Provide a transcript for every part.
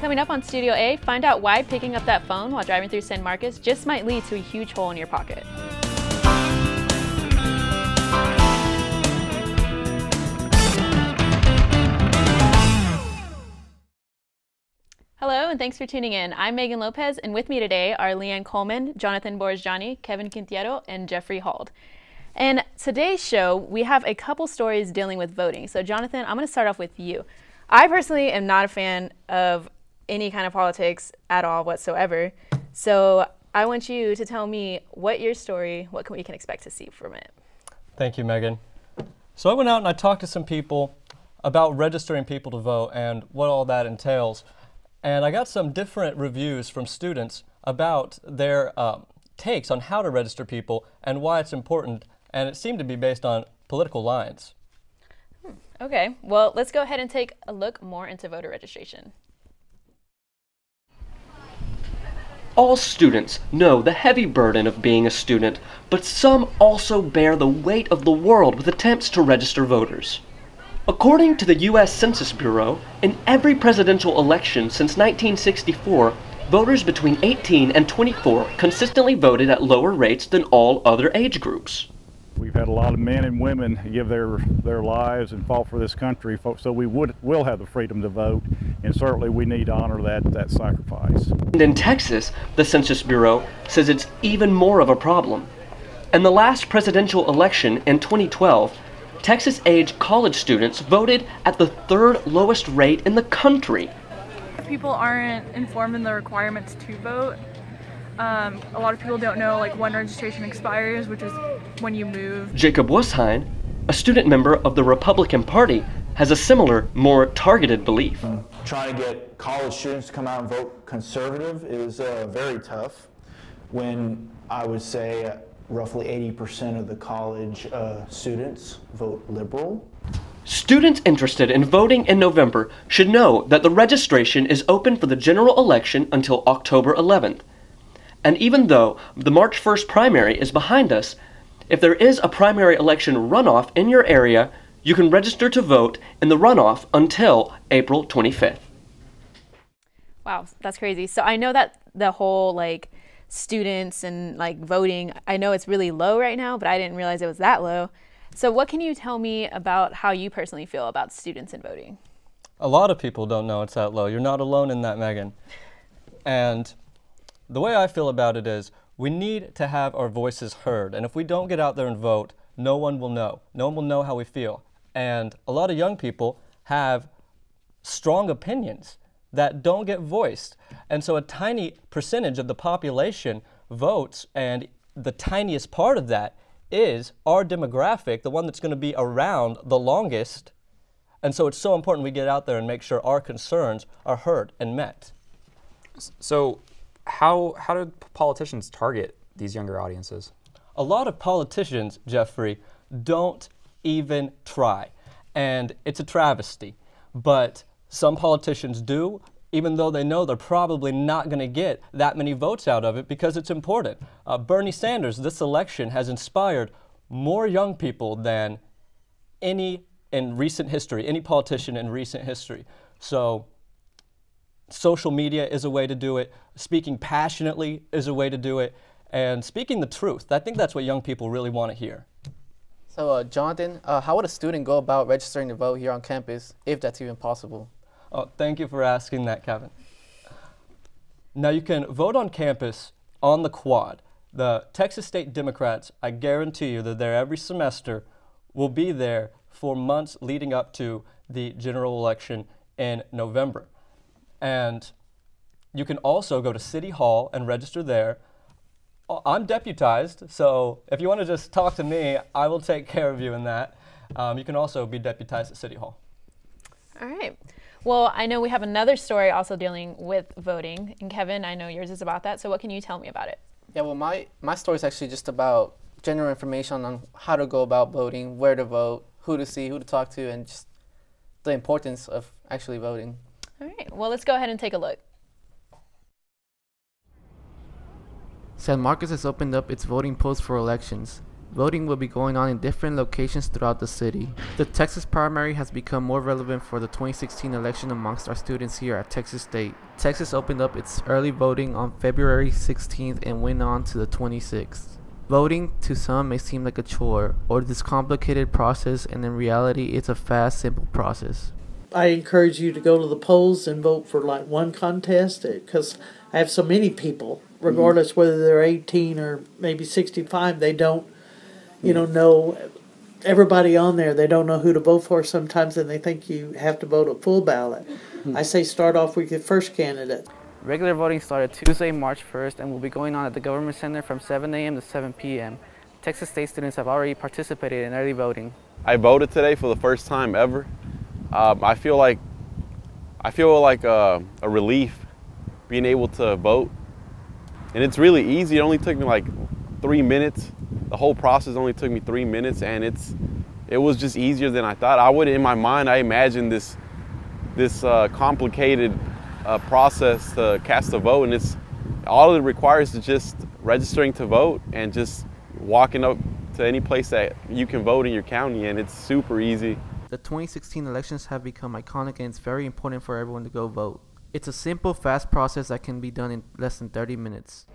Coming up on Studio A, find out why picking up that phone while driving through San Marcos just might lead to a huge hole in your pocket. Hello and thanks for tuning in. I'm Megan Lopez, and with me today are Leighanne Coleman, Jonathan Borazjani, Kevin Quintero, and Jeffrey Hald. And today's show, we have a couple stories dealing with voting. So Jonathan, I'm going to start off with you. I personally am not a fan of any kind of politics at all whatsoever. So I want you to tell me what your story, what we can expect to see from it. Thank you, Megan. So I went out and I talked to some people about registering people to vote and what all that entails. And I got some different reviews from students about their takes on how to register people and why it's important. And it seemed to be based on political lines. Okay, well, let's go ahead and take a look more into voter registration. All students know the heavy burden of being a student, but some also bear the weight of the world with attempts to register voters. According to the U.S. Census Bureau, in every presidential election since 1964, voters between 18 and 24 consistently voted at lower rates than all other age groups. We've had a lot of men and women give their lives and fought for this country, so we will have the freedom to vote, and certainly we need to honor that sacrifice. And in Texas, the Census Bureau says it's even more of a problem. In the last presidential election in 2012, Texas-age college students voted at the third lowest rate in the country. People aren't informed in the requirements to vote. A lot of people don't know when registration expires, which is when you move. Jacob Wussheim, a student member of the Republican Party, has a similar, more targeted belief. Trying to get college students to come out and vote conservative is very tough when I would say roughly 80% of the college students vote liberal. Students interested in voting in November should know that the registration is open for the general election until October 11th. And even though the March 1st primary is behind us, if there is a primary election runoff in your area, you can register to vote in the runoff until April 25th. Wow, that's crazy. So I know that the whole students and voting, I know it's really low right now, but I didn't realize it was that low. So what can you tell me about how you personally feel about students and voting? A lot of people don't know it's that low. You're not alone in that, Megan. And the way I feel about it is we need to have our voices heard. And if we don't get out there and vote, no one will know. No one will know how we feel. And a lot of young people have strong opinions that don't get voiced. And so a tiny percentage of the population votes, and the tiniest part of that is our demographic, the one that's going to be around the longest. And so it's so important we get out there and make sure our concerns are heard and met. So how do politicians target these younger audiences? A lot of politicians, Jeffrey, don't even try. And it's a travesty. But some politicians do, even though they know they're probably not going to get that many votes out of it because it's important. Bernie Sanders, this election, has inspired more young people than any in recent history, any politician in recent history. So social media is a way to do it. Speaking passionately is a way to do it. And speaking the truth. I think that's what young people really want to hear. So, Jonathan, how would a student go about registering to vote here on campus, if that's even possible? Oh, thank you for asking that, Kevin. Now, you can vote on campus on the quad. The Texas State Democrats, I guarantee you that they're every semester, will be there for months leading up to the general election in November. And you can also go to City Hall and register there. I'm deputized, so if you want to just talk to me, I will take care of you in that. You can also be deputized at City Hall. All right. Well, I know we have another story also dealing with voting. And Kevin, I know yours is about that. So what can you tell me about it? Yeah, well, my story is actually just about general information on how to go about voting, where to vote, who to see, who to talk to, and just the importance of actually voting. All right. Well, let's go ahead and take a look. San Marcos has opened up its voting polls for elections. Voting will be going on in different locations throughout the city. The Texas primary has become more relevant for the 2016 election amongst our students here at Texas State. Texas opened up its early voting on February 16th and went on to the 26th. Voting to some may seem like a chore or this complicated process, and in reality it's a fast, simple process. I encourage you to go to the polls and vote for like one contest, because I have so many people, regardless whether they're 18 or maybe 65, they don't know everybody on there. They don't know who to vote for sometimes, and they think you have to vote a full ballot. I say start off with your first candidate. Regular voting started Tuesday, March 1st, and will be going on at the Government Center from 7 a.m. to 7 p.m. Texas State students have already participated in early voting. I voted today for the first time ever. I feel like a relief being able to vote, and it's really easy. It only took me like 3 minutes. The whole process only took me 3 minutes, and it was just easier than I thought. In my mind, I imagined this complicated process to cast a vote, and all it requires is just registering to vote and just walking up to any place that you can vote in your county, and it's super easy. The 2016 elections have become iconic, and it's very important for everyone to go vote. It's a simple, fast process that can be done in less than 30 minutes.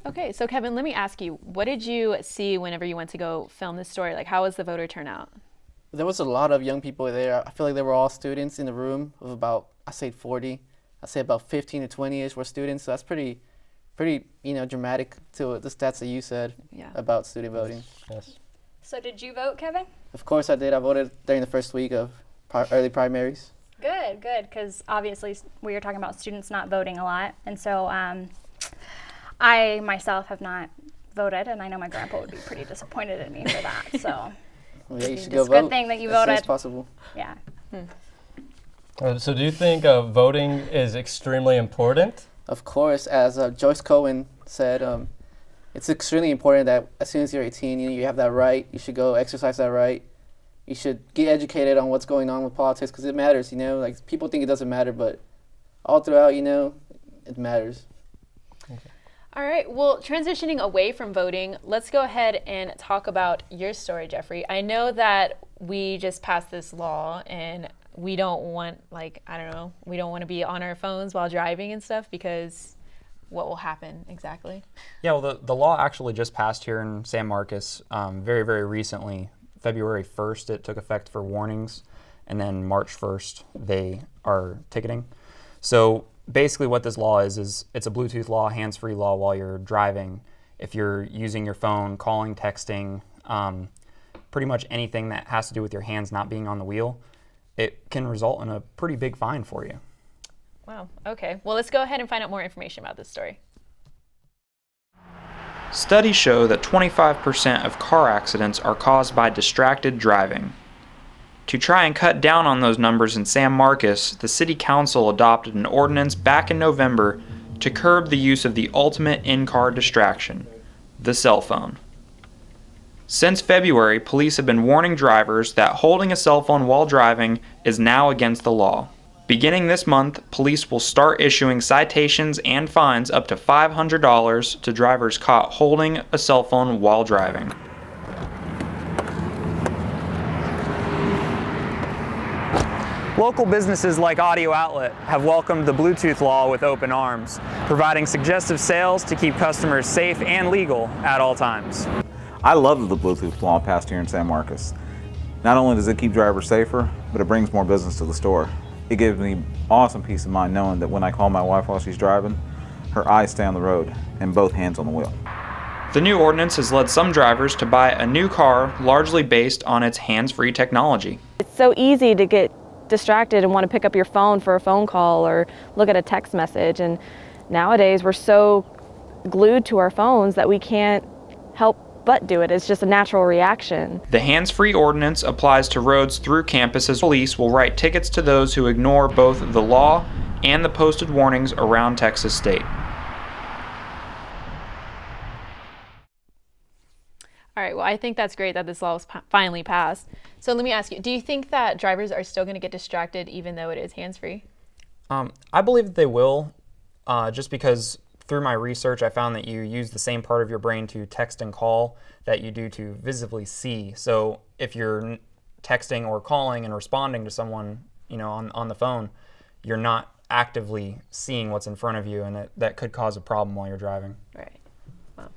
Okay, so Kevin, let me ask you, what did you see whenever you went to go film this story? Like, how was the voter turnout? There was a lot of young people there. I feel like they were all students in the room of about, I say 40. I say about 15 to 20-ish were students, so that's pretty, dramatic to the stats that you said about student voting. Yes. So did you vote, Kevin? Of course I did. I voted during the first week of early primaries. Good, because obviously we were talking about students not voting a lot, and so I myself have not voted, and I know my grandpa would be pretty disappointed in me for that. So well, you should go vote. It's a good thing that you voted. As soon as possible. Yeah. So do you think voting is extremely important? Of course, as Joyce Cohen said, it's extremely important that as soon as you're 18, you have that right. You should go exercise that right. You should get educated on what's going on with politics, because it matters. Like people think it doesn't matter, but all throughout, it matters. Okay. All right, well, transitioning away from voting, let's go ahead and talk about your story, Jeffrey. I know that we just passed this law, and we don't want, we don't want to be on our phones while driving and stuff, because what will happen exactly? Yeah, well, the law actually just passed here in San Marcos very, very recently. February 1st, it took effect for warnings, and then March 1st, they are ticketing. So basically what this law is it's a Bluetooth law, hands-free law while you're driving. If you're using your phone, calling, texting, pretty much anything that has to do with your hands not being on the wheel, it can result in a pretty big fine for you. Wow, okay. Well, let's go ahead and find out more information about this story. Studies show that 25% of car accidents are caused by distracted driving. To try and cut down on those numbers in San Marcos, the City Council adopted an ordinance back in November to curb the use of the ultimate in-car distraction, the cell phone. Since February, police have been warning drivers that holding a cell phone while driving is now against the law. Beginning this month, police will start issuing citations and fines up to $500 to drivers caught holding a cell phone while driving. Local businesses like Audio Outlet have welcomed the Bluetooth law with open arms, providing suggestive sales to keep customers safe and legal at all times. I love the Bluetooth law passed here in San Marcos. Not only does it keep drivers safer, but it brings more business to the store. It gives me awesome peace of mind knowing that when I call my wife while she's driving, her eyes stay on the road and both hands on the wheel. The new ordinance has led some drivers to buy a new car largely based on its hands-free technology. It's so easy to get distracted and want to pick up your phone for a phone call or look at a text message, and nowadays we're so glued to our phones that we can't help but do it. It's just a natural reaction. The hands-free ordinance applies to roads through campuses. Police will write tickets to those who ignore both the law and the posted warnings around Texas State. All right, well, I think that's great that this law was finally passed. So let me ask you, do you think that drivers are still going to get distracted even though it is hands-free? I believe that they will, just because through my research I found that you use the same part of your brain to text and call that you do to visibly see. So if you're texting or calling and responding to someone, on the phone, you're not actively seeing what's in front of you, and that could cause a problem while you're driving. Right. Wow.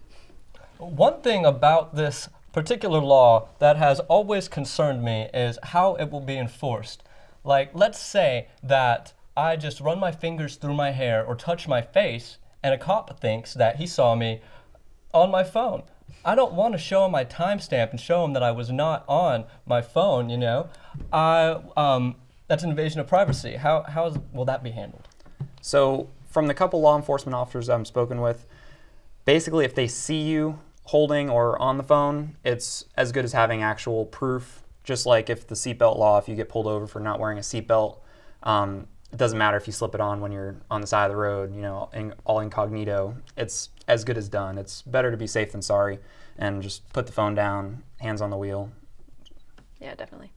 One thing about this particular law that has always concerned me is how it will be enforced. Like, let's say that I just run my fingers through my hair or touch my face, and a cop thinks that he saw me on my phone. I don't want to show him my timestamp and show him that I was not on my phone, That's an invasion of privacy. How will that be handled? So from the couple law enforcement officers I've spoken with, basically if they see you holding or on the phone, it's as good as having actual proof. Just like if the seatbelt law, if you get pulled over for not wearing a seatbelt, it doesn't matter if you slip it on when you're on the side of the road, all incognito. It's as good as done. It's better to be safe than sorry, and just put the phone down, hands on the wheel. Yeah, definitely.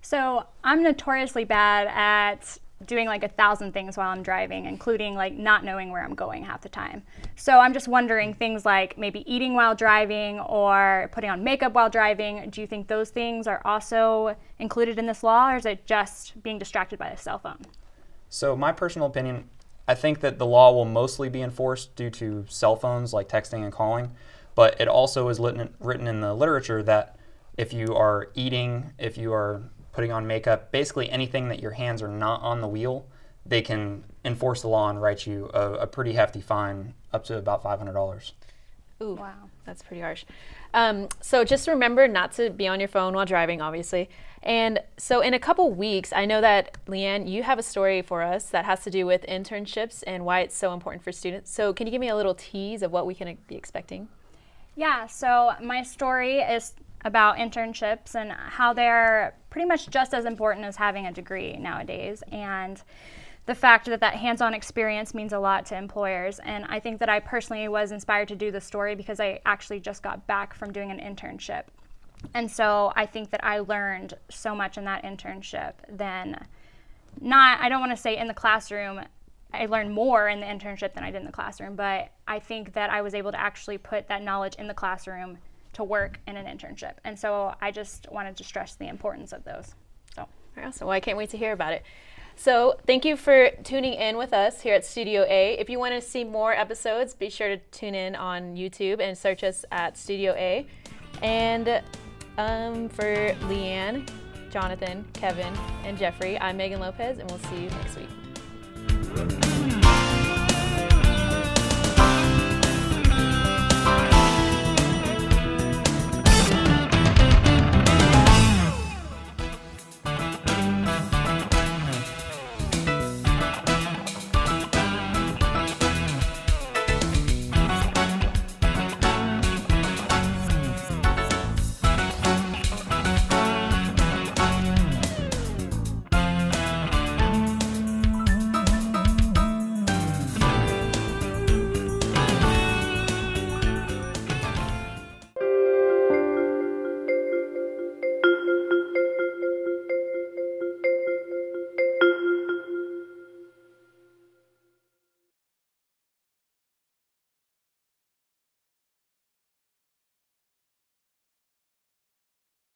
So I'm notoriously bad at doing like 1,000 things while I'm driving, including like not knowing where I'm going half the time. So I'm just wondering things like maybe eating while driving or putting on makeup while driving. Do you think those things are also included in this law, or is it just being distracted by a cell phone? So my personal opinion, I think that the law will mostly be enforced due to cell phones like texting and calling, but it also is written in the literature that if you are eating, if you are putting on makeup, basically anything that your hands are not on the wheel, they can enforce the law and write you a pretty hefty fine, up to about $500. Ooh, wow, that's pretty harsh. So just remember not to be on your phone while driving, obviously. And so in a couple weeks, I know that, Leighanne, you have a story for us that has to do with internships and why it's so important for students. So can you give me a little tease of what we can be expecting? Yeah, so my story is about internships and how they're pretty much just as important as having a degree nowadays. And the fact that hands-on experience means a lot to employers. And I think that I personally was inspired to do this story because I actually just got back from doing an internship. And so I think that I learned so much in that internship than I don't want to say in the classroom, I learned more in the internship than I did in the classroom, but I think that I was able to actually put that knowledge in the classroom to work in an internship. And so I just wanted to stress the importance of those. So awesome. Well, I can't wait to hear about it. So thank you for tuning in with us here at Studio A. If you want to see more episodes, be sure to tune in on YouTube and search us at Studio A. And for Leighanne, Jonathan, Kevin, and Jeffrey, I'm Megan Lopez, and we'll see you next week.